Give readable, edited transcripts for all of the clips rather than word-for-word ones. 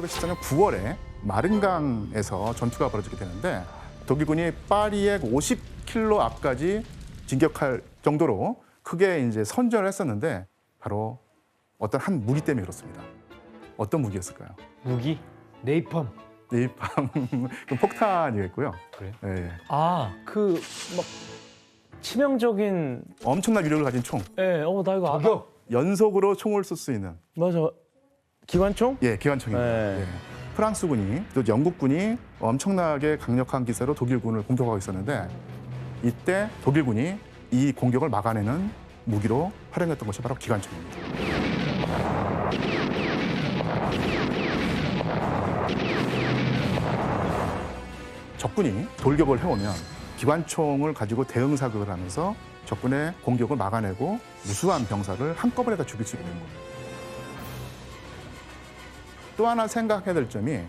1914년 9월에 마른강에서 전투가 벌어지게 되는데 독일군이 파리의 50km 앞까지 진격할 정도로 크게 이제 선전을 했었는데 바로 어떤 한 무기 때문에 그렇습니다. 어떤 무기였을까요? 무기? 네이팜. 네이팜 그 폭탄이겠고요. 그래? 예. 아, 그 막 치명적인. 엄청난 위력을 가진 총, 예, 나 이거 저격. 연속으로 총을 쏠 수 있는 맞아. 기관총? 예, 기관총입니다. 네. 예. 프랑스군이 또 영국군이 엄청나게 강력한 기세로 독일군을 공격하고 있었는데 이때 독일군이 이 공격을 막아내는 무기로 활용했던 것이 바로 기관총입니다. 적군이 돌격을 해오면 기관총을 가지고 대응 사격을 하면서 적군의 공격을 막아내고 무수한 병사를 한꺼번에 다 죽일 수 있게 된 거예요. 또 하나 생각해야 될 점이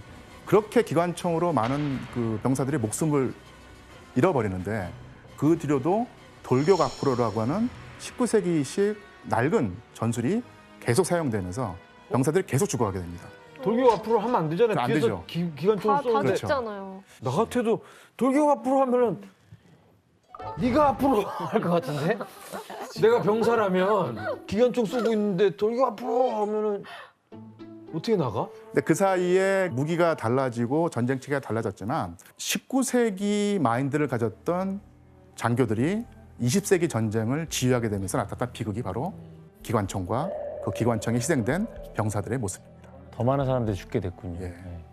그렇게 기관총으로 많은 그 병사들이 목숨을 잃어버리는데 그 뒤로도 돌격 앞으로라고 하는 19세기식 낡은 전술이 계속 사용되면서 병사들이 계속 죽어가게 됩니다. 돌격 앞으로 하면 안 되잖아요. 안 뒤에서 되죠. 기관총을 다 쏘는데. 그렇죠. 죽잖아요. 나 같아도 돌격 앞으로 하면은 네가 앞으로 할 것 같은데? 내가 병사라면 기관총 쏘고 있는데 돌격 앞으로 하면은 어떻게 나가? 근데 그 사이에 무기가 달라지고 전쟁 체계가 달라졌지만 19세기 마인드를 가졌던 장교들이 20세기 전쟁을 지휘하게 되면서 나타났던 비극이 바로 기관총과 그 기관총에 희생된 병사들의 모습입니다. 더 많은 사람들이 죽게 됐군요. 예. 네.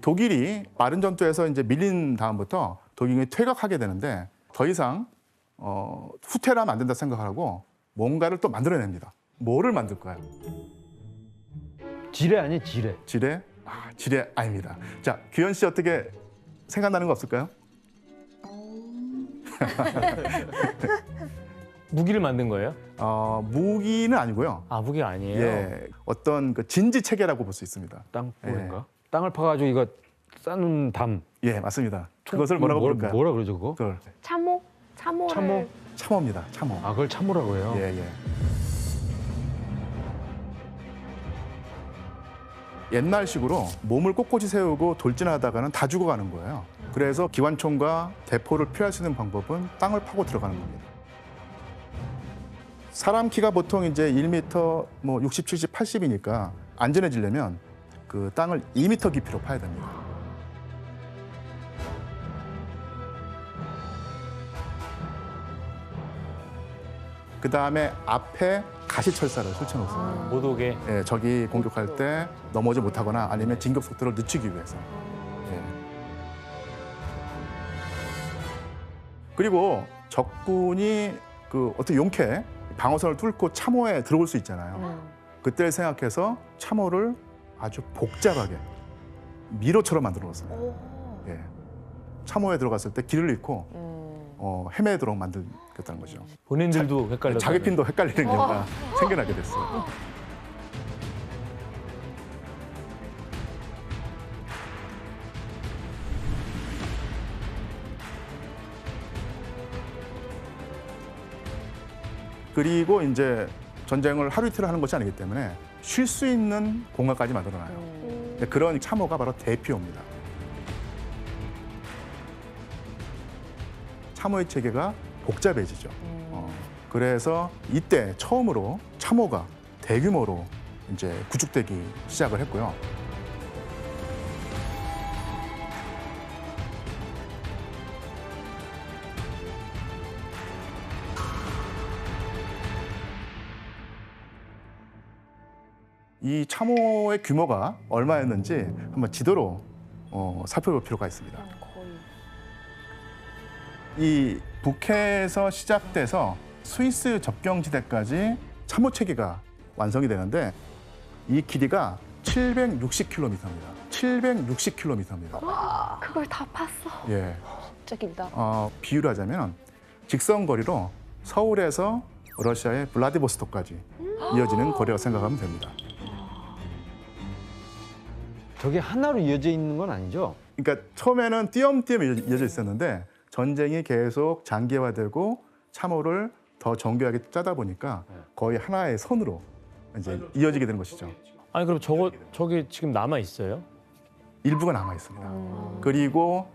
독일이 마른 전투에서 이제 밀린 다음부터 독일이 퇴각하게 되는데 더 이상 후퇴를 하면 안 된다 생각하고 뭔가를 또 만들어냅니다. 뭐를 만들까요? 지뢰 아니에요, 지뢰. 지뢰? 지뢰 아닙니다. 자, 규현 씨 어떻게 생각나는 거 없을까요? 무기를 만든 거예요? 무기는 아니고요. 아, 무기가 아니에요. 예, 어떤 그 진지 체계라고 볼 수 있습니다. 땅굴인가? 땅을 파가지고 이거 쌓는 담. 예, 맞습니다. 그것을 뭐라고 부를까요? 뭐라 그러죠, 그거? 그걸 참호? 참호를 참호? 참호입니다. 참호. 아, 그걸 참호라고 해요? 예, 예. 옛날식으로 몸을 꼿꼿이 세우고 돌진하다가는 다 죽어가는 거예요. 그래서 기관총과 대포를 피할 수 있는 방법은 땅을 파고 들어가는 겁니다. 사람 키가 보통 이제 1m 뭐 60, 70, 80이니까 안전해지려면 그 땅을 2m 깊이로 파야 됩니다. 그 다음에 앞에 가시철사를 설치해놓습니다. 못 오게. 예, 적이 공격할 때 넘어지 못하거나 아니면 진격 속도를 늦추기 위해서. 예. 그리고 적군이 그 어떻게 용케 방어선을 뚫고 참호에 들어올 수 있잖아요. 그때를 생각해서 참호를 아주 복잡하게 미로처럼 만들어 놨어요. 오. 예. 참호에 들어갔을 때 길을 잃고 헤매도록 만들겠다는 거죠. 본인들도 헷갈려. 자기핀도 헷갈리는 경우가 생겨나게 됐어요. 그리고 이제 전쟁을 하루 이틀 하는 것이 아니기 때문에 쉴 수 있는 공간까지 만들어놔요. 근데 그런 참호가 바로 대피호입니다. 참호의 체계가 복잡해지죠. 그래서 이때 처음으로 참호가 대규모로 이제 구축되기 시작을 했고요. 이 참호의 규모가 얼마였는지 한번 지도로 살펴볼 필요가 있습니다. 거의. 이 북해에서 시작돼서 스위스 접경지대까지 참호 체계가 완성이 되는데 이 길이가 760km입니다. 760km입니다. 그걸 다 팠어. 예. 진짜 길다. 비유를 하자면 직선 거리로 서울에서 러시아의 블라디보스토크까지 이어지는 거리라고 생각하면 됩니다. 저게 하나로 이어져 있는 건 아니죠? 그러니까 처음에는 띄엄띄엄 이어져 있었는데 전쟁이 계속 장기화되고 참호를 더 정교하게 짜다 보니까 거의 하나의 선으로 이제 이어지게 되는 것이죠. 아니 그럼 저게 지금 남아 있어요? 일부가 남아 있습니다. 그리고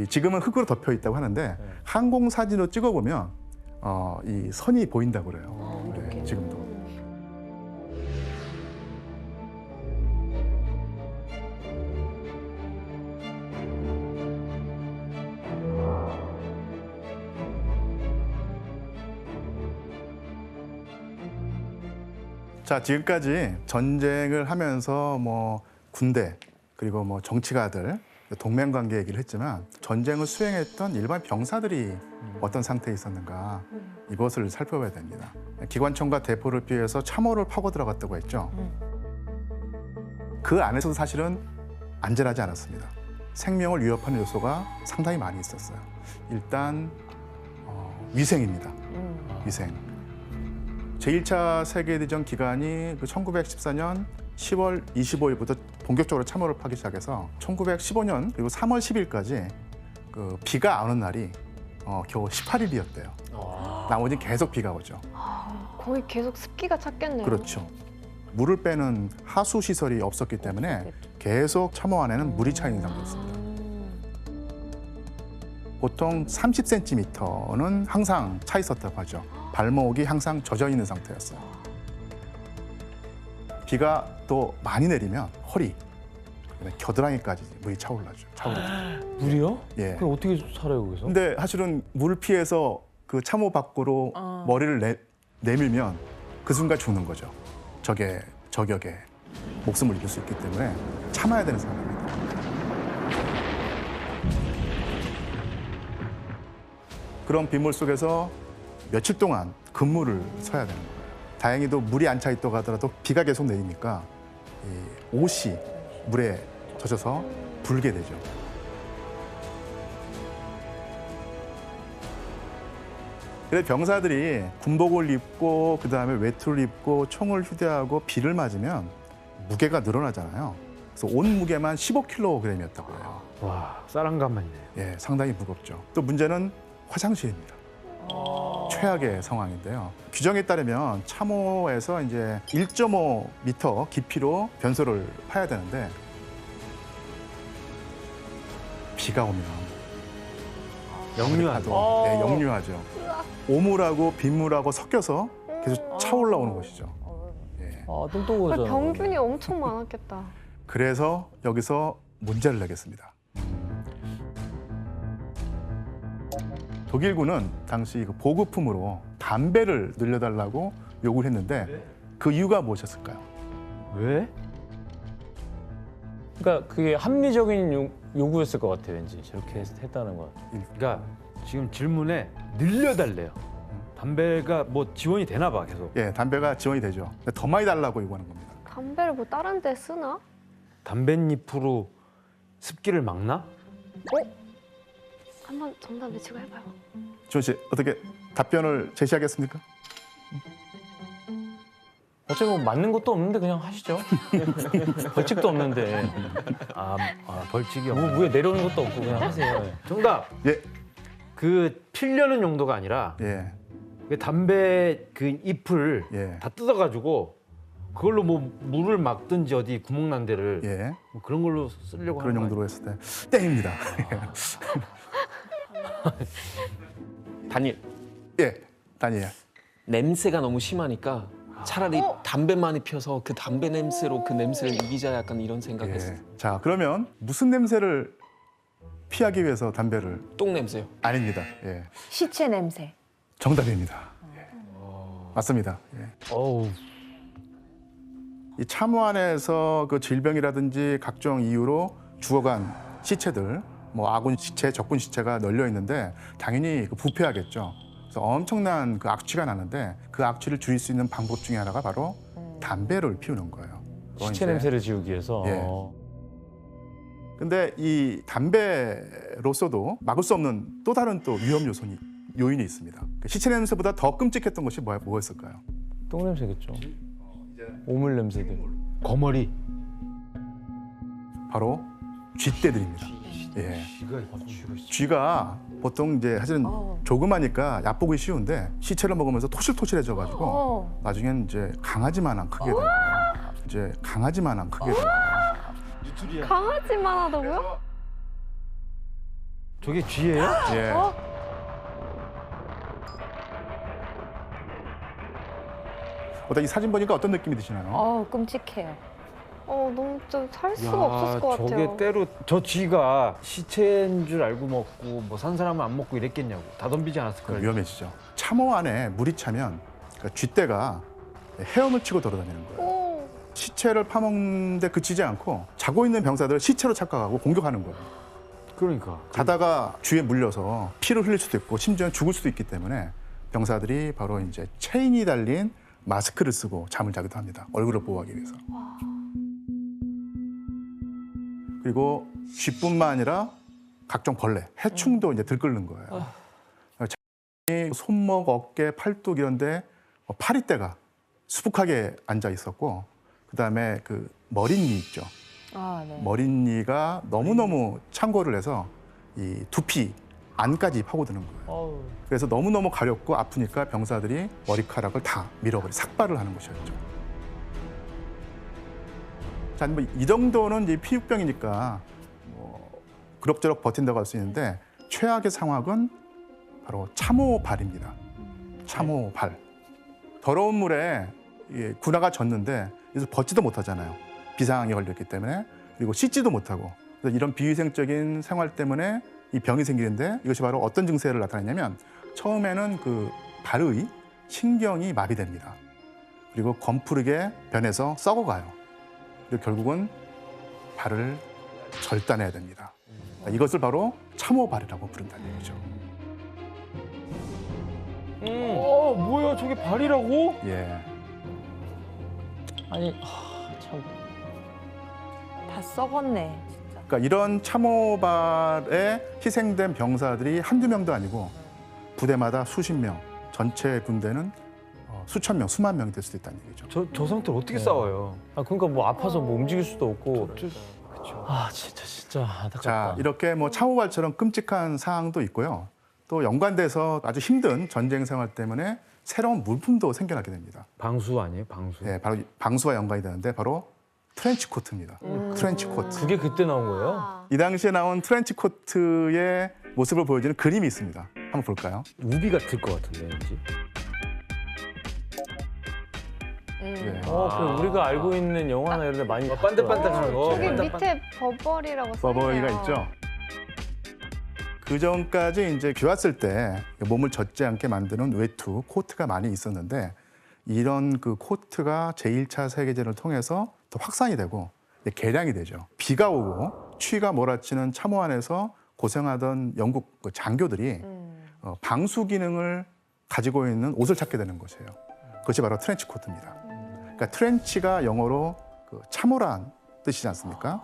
지금은 흙으로 덮여 있다고 하는데 항공 사진으로 찍어보면 이 선이 보인다고 그래요. 네, 지금도. 자, 지금까지 전쟁을 하면서 뭐 군대 그리고 뭐 정치가들 동맹 관계 얘기를 했지만 전쟁을 수행했던 일반 병사들이 어떤 상태에 있었는가 이것을 살펴봐야 됩니다. 기관총과 대포를 피해서 참호를 파고 들어갔다고 했죠. 그 안에서도 사실은 안전하지 않았습니다. 생명을 위협하는 요소가 상당히 많이 있었어요. 일단 위생입니다. 위생. 제1차 세계대전 기간이 그 1914년 10월 25일부터 본격적으로 참호를 파기 시작해서 1915년 그리고 3월 10일까지 그 비가 안 오는 날이 겨우 18일이었대요. 나머지는 계속 비가 오죠. 거의 계속 습기가 찼겠네요. 그렇죠. 물을 빼는 하수 시설이 없었기 때문에 계속 참호 안에는 물이 차 있는 상태였습니다. 보통 30cm는 항상 차 있었다고 하죠. 발목이 항상 젖어 있는 상태였어요. 비가 또 많이 내리면 허리, 그다음에 겨드랑이까지 물이 차오르죠. 물이요? 예. 그럼 어떻게 살아요 거기서? 근데 사실은 물을 피해서 그 참호 밖으로 머리를 내밀면 그 순간 죽는 거죠. 저격에 목숨을 잃을 수 있기 때문에 참아야 되는 상황입니다. 그런 빗물 속에서 며칠 동안 근무를 서야 되는 거예요. 다행히도 물이 안 차 있다고 하더라도 비가 계속 내리니까 이 옷이 물에 젖어서 불게 되죠. 그래서 병사들이 군복을 입고 그다음에 외투를 입고 총을 휴대하고 비를 맞으면 무게가 늘어나잖아요. 그래서 온 무게만 15kg이었다고 해요. 와, 쌀한감만이네. 예, 상당히 무겁죠. 또 문제는 화장실입니다. 최악의 상황인데요. 규정에 따르면 참호에서 이제 1.5m 깊이로 변소를 파야 되는데 비가 오면 역류하죠. 네, 역류하죠. 오물하고 빗물하고 섞여서 계속 차올라오는 것이죠. 예. 아 뚱뚱하잖아. 병균이 엄청 많았겠다. 그래서 여기서 문제를 내겠습니다. 독일군은 당시 그 보급품으로 담배를 늘려달라고 요구를 했는데 그 이유가 무엇이었을까요? 왜? 그러니까 그게 합리적인 요구였을 것 같아요 왠지 저렇게 했다는 건. 그러니까 지금 질문에 늘려달래요. 담배가 뭐 지원이 되나 봐 계속. 예, 담배가 지원이 되죠. 근데 더 많이 달라고 요구하는 겁니다. 담배를 뭐 다른 데 쓰나? 담뱃잎으로 습기를 막나? 한번 정답 외치고 해봐요. 지원 씨, 어떻게 답변을 제시하겠습니까? 어차피 뭐 맞는 것도 없는데 그냥 하시죠. 벌칙도 없는데. 벌칙이 뭐 없네. 위에 내려오는 것도 없고 그냥 하세요. 정답. 예, 그 필려는 용도가 아니라 예, 그 담배 그 잎을 예, 다 뜯어가지고 그걸로 뭐 물을 막든지 어디 구멍 난 데를 예. 뭐 그런 걸로 쓰려고 그런 하는 용도로 했을 때 땡입니다. 단일 예, 다니엘. 냄새가 너무 심하니까 차라리 담배 많이 피워서 그 담배 냄새로 그 냄새를 이기자 약간 이런 생각했어요. 예. 자, 그러면 무슨 냄새를 피하기 위해서 담배를? 똥 냄새요. 아닙니다. 예, 시체 냄새. 정답입니다. 예. 맞습니다. 예. 어우. 이 참호 안에서 그 질병이라든지 각종 이유로 죽어간 시체들, 뭐 아군 시체, 적군 시체가 널려 있는데 당연히 그 부패하겠죠. 그래서 엄청난 그 악취가 나는데 그 악취를 줄일 수 있는 방법 중에 하나가 바로 담배를 피우는 거예요. 그건 시체 이제 냄새를 지우기 위해서. 예. 근데 이 담배로서도 막을 수 없는 또 다른 또 위험 요인이 있습니다. 시체 냄새보다 더 끔찍했던 것이 뭐였을까요? 똥 냄새겠죠. 오물 냄새들. 거머리. 바로 쥐떼들입니다. 예. 쥐가 보통 이제 사실은 조그마니까 얕보기 쉬운데 시체를 먹으면서 토실토실해져가지고 나중엔 이제 강아지만한 크게 되는 거예요. 이제 강아지만한 크게 돼요. 강아지만 하다고요? 저게 쥐예요? 예. 이 사진 보니까 어떤 느낌이 드시나요? 끔찍해요. 너무 좀 살 수가 없었을 것 저게 같아요. 때로 저 쥐가 시체인 줄 알고 먹고 뭐 산 사람은 안 먹고 이랬겠냐고. 다 덤비지 않았을까요? 위험해지죠. 참호 안에 물이 차면 그러니까 쥐떼가 헤엄을 치고 돌아다니는 거예요. 오, 시체를 파먹는데 그치지 않고 자고 있는 병사들을 시체로 착각하고 공격하는 거예요. 그러니까. 자다가 쥐에 물려서 피를 흘릴 수도 있고 심지어 죽을 수도 있기 때문에 병사들이 바로 이제 체인이 달린 마스크를 쓰고 잠을 자기도 합니다. 얼굴을 보호하기 위해서. 그리고 쥐뿐만 아니라 각종 벌레, 해충도 이제 들끓는 거예요. 자기 손목, 어깨, 팔뚝 이런데 파리떼가 수북하게 앉아 있었고, 그다음에 그 머릿니 있죠. 네. 머릿니가 너무너무 창궐을 해서 이 두피 안까지 파고드는 거예요. 그래서 너무너무 가렵고 아프니까 병사들이 머리카락을 다 밀어버리 삭발을 하는 것이었죠. 자, 뭐 이 정도는 이제 피부병이니까 뭐 그럭저럭 버틴다고 할 수 있는데 최악의 상황은 바로 참호발입니다. 참호발. 더러운 물에 군화가 젖는데 그래서 벗지도 못하잖아요. 비상이 걸렸기 때문에. 그리고 씻지도 못하고. 그래서 이런 비위생적인 생활 때문에 이 병이 생기는데 이것이 바로 어떤 증세를 나타내냐면 처음에는 그 발의 신경이 마비됩니다. 그리고 검푸르게 변해서 썩어가요. 그리고 결국은 발을 절단해야 됩니다. 이것을 바로 참호발이라고 부른다는 얘기죠. 뭐야 저게 발이라고? 예. 아니 참. 다 썩었네, 진짜. 그러니까 이런 참호발에 희생된 병사들이 한두 명도 아니고 부대마다 수십 명, 전체 군대는 수천 명, 수만 명이 될 수도 있다는 얘기죠. 저 상태로 어떻게 싸워요? 그러니까 뭐 아파서 뭐 움직일 수도 없고. 그렇죠. 아 진짜 안타깝다. 자, 이렇게 뭐 참호발처럼 끔찍한 사항도 있고요. 또 연관돼서 아주 힘든 전쟁 생활 때문에 새로운 물품도 생겨나게 됩니다. 방수 아니에요? 방수. 네, 바로 방수와 연관이 되는데 바로 트렌치 코트입니다. 트렌치 코트. 그게 그때 나온 거예요? 이 당시에 나온 트렌치 코트의 모습을 보여주는 그림이 있습니다. 한번 볼까요? 우비 같을 것 같은데 왠지. 예. 그 우리가 알고 있는 영화나 이런 데 많이 반짝반짝하는 거. 저기 밑에 버버리라고 써있네요. 버버리가 있죠. 그 전까지 이제 귀왔을 때 몸을 젖지 않게 만드는 외투, 코트가 많이 있었는데 이런 그 코트가 제1차 세계대전을 통해서 더 확산이 되고 개량이 되죠. 비가 오고 추위가 몰아치는 참호 안에서 고생하던 영국 그 장교들이 방수 기능을 가지고 있는 옷을 찾게 되는 것이에요. 그것이 바로 트렌치 코트입니다. 그러니까 트렌치가 영어로 그 참호란 뜻이지 않습니까?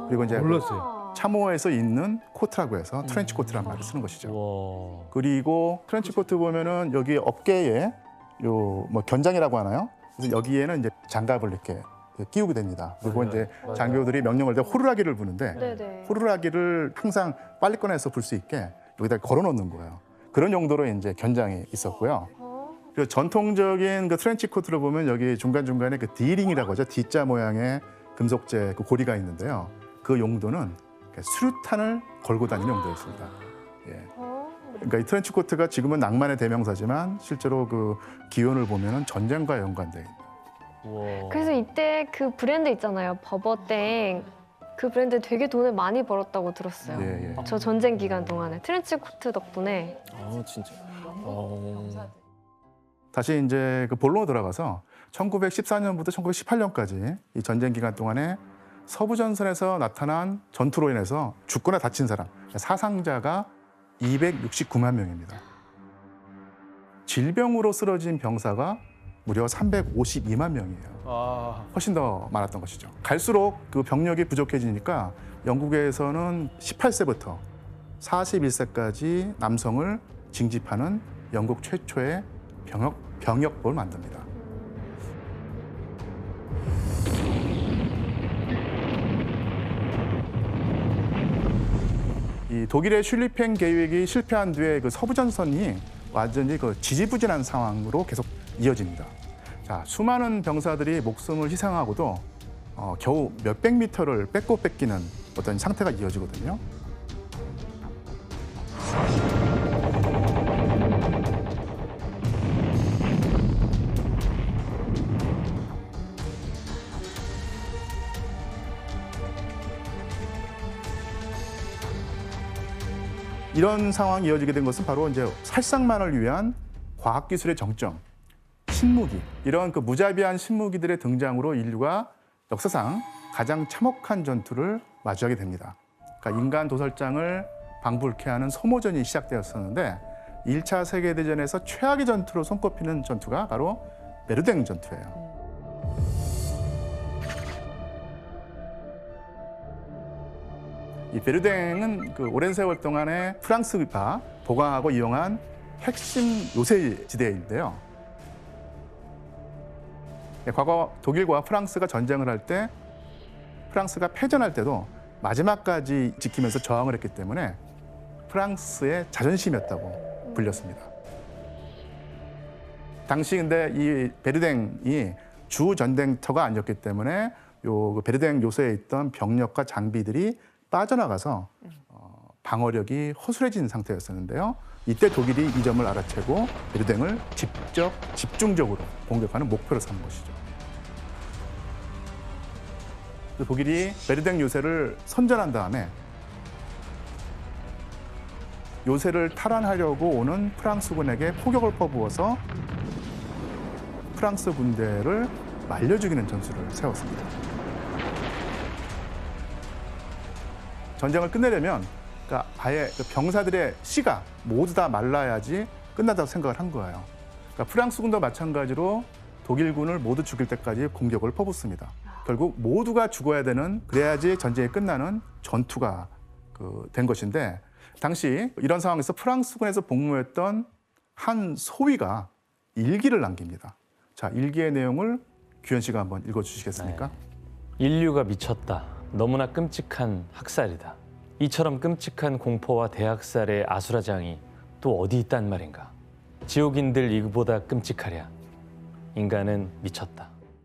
그리고 이제 몰랐어요. 참호에서 입는 코트라고 해서 트렌치 코트라는 말을 쓰는 것이죠. 와. 그리고 트렌치 코트 보면은 여기 어깨에 요 뭐 견장이라고 하나요? 그래서 여기에는 이제 장갑을 이렇게 끼우게 됩니다. 그리고 이제 장교들이 명령을 때 호루라기를 부는데 네네. 호루라기를 항상 빨리 꺼내서 불 수 있게 여기다 걸어 놓는 거예요. 그런 용도로 이제 견장이 있었고요. 그리고 전통적인 그 트렌치 코트를 보면 여기 중간중간에 그 D링이라고 하죠. D자 모양의 금속재 그 고리가 있는데요. 그 용도는 수류탄을 걸고 다니는 용도였습니다. 예. 그러니까 이 트렌치 코트가 지금은 낭만의 대명사지만 실제로 그 기원을 보면은 전쟁과 연관돼 있는. 와. 그래서 이때 그 브랜드 있잖아요. 버버땡. 그 브랜드 되게 돈을 많이 벌었다고 들었어요. 예, 예. 저 전쟁 기간 동안에 트렌치 코트 덕분에. 진짜. 다시 이제 그 본론으로 돌아가서 1914년부터 1918년까지 이 전쟁 기간 동안에 서부 전선에서 나타난 전투로 인해서 죽거나 다친 사람, 사상자가 269만 명입니다. 질병으로 쓰러진 병사가 무려 352만 명이에요. 훨씬 더 많았던 것이죠. 갈수록 그 병력이 부족해지니까 영국에서는 18세부터 41세까지 남성을 징집하는 영국 최초의 병역법을 만듭니다. 이 독일의 슐리펜 계획이 실패한 뒤에 그 서부 전선이 완전히 그 지지부진한 상황으로 계속 이어집니다. 자, 수많은 병사들이 목숨을 희생하고도 겨우 몇백 미터를 뺏고 뺏기는 어떤 상태가 이어지거든요. 이런 상황이 이어지게 된 것은 바로 이제 살상만을 위한 과학기술의 정점, 신무기, 이런 그 무자비한 신무기들의 등장으로 인류가 역사상 가장 참혹한 전투를 마주하게 됩니다. 그러니까 인간 도살장을 방불케 하는 소모전이 시작되었었는데 1차 세계대전에서 최악의 전투로 손꼽히는 전투가 바로 베르댕 전투예요. 이 베르댕은 그 오랜 세월 동안에 프랑스가 보강하고 이용한 핵심 요새지대인데요. 과거 독일과 프랑스가 전쟁을 할 때 프랑스가 패전할 때도 마지막까지 지키면서 저항을 했기 때문에 프랑스의 자존심이었다고 불렸습니다. 당시 근데 이 베르댕이 주 전쟁터가 아니었기 때문에 요 베르댕 요새에 있던 병력과 장비들이 빠져나가서 방어력이 허술해진 상태였었는데요. 이때 독일이 이 점을 알아채고 베르댕을 직접 집중적으로 공격하는 목표로 삼은 것이죠. 독일이 베르댕 요새를 선전한 다음에 요새를 탈환하려고 오는 프랑스군에게 포격을 퍼부어서 프랑스 군대를 말려 죽이는 전술을 세웠습니다. 전쟁을 끝내려면 그러니까 아예 병사들의 씨가 모두 다 말라야지 끝난다고 생각을 한 거예요. 그러니까 프랑스군도 마찬가지로 독일군을 모두 죽일 때까지 공격을 퍼붓습니다. 결국 모두가 죽어야 되는, 그래야지 전쟁이 끝나는 전투가 된 것인데, 당시 이런 상황에서 프랑스군에서 복무했던 한 소위가 일기를 남깁니다. 자, 일기의 내용을 규현 씨가 한번 읽어주시겠습니까? 인류가 미쳤다. 너무나 끔찍한 학살이다. 이처럼 끔찍한 공포와 대학살의 아수라장이 또 어디 있단 말인가. 지옥인들 이보다 끔찍하랴. 인간은 미쳤다.